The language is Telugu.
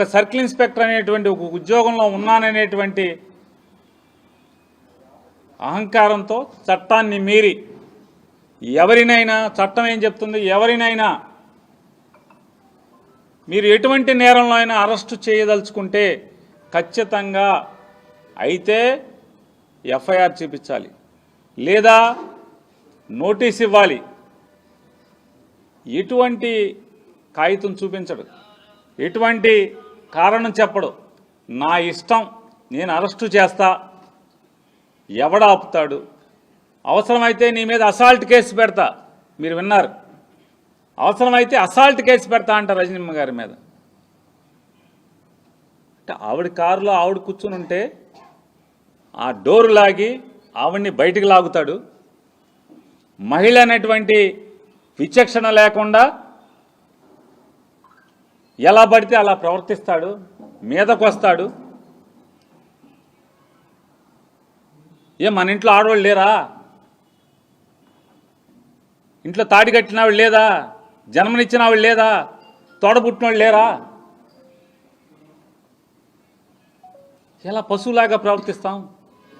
ఒక సర్కిల్ ఇన్స్పెక్టర్ అనేటువంటి ఒక ఉద్యోగంలో ఉన్నాననేటువంటి అహంకారంతో చట్టాన్ని మీరి ఎవరినైనా చట్టం ఏం చెప్తుంది, ఎవరినైనా మీరు ఎటువంటి నేరంలో అయినా అరెస్టు చేయదలుచుకుంటే ఖచ్చితంగా అయితే ఎఫ్ఐఆర్ చూపించాలి, లేదా నోటీస్ ఇవ్వాలి. ఎటువంటి కాగితం చూపించడు, ఎటువంటి కారణం చెప్పడు. నా ఇష్టం, నేను అరెస్టు చేస్తా, ఎవడ ఆపుతాడు? అవసరమైతే నీ మీద అసాల్ట్ కేసు పెడతా. మీరు విన్నారు, అవసరమైతే అసాల్ట్ కేసు పెడతా అంట రజనీమ్మ గారి మీద. అంటే ఆవిడ కారులో ఆవిడ కూర్చుని ఉంటే ఆ డోరు లాగి ఆవిడ్ని బయటికి లాగుతాడు. మహిళ అనేటువంటి విచక్షణ లేకుండా ఎలా పడితే అలా ప్రవర్తిస్తాడు, మీదకు వస్తాడు. మన ఇంట్లో ఆడవాళ్ళు లేరా? ఇంట్లో తాడి కట్టిన ఆవిడ లేదా? జన్మనిచ్చిన ఆవిడ లేదా? తోడబుట్టినోళ్ళు లేరా? ఎలా పశువులాగా ప్రవర్తిస్తాం?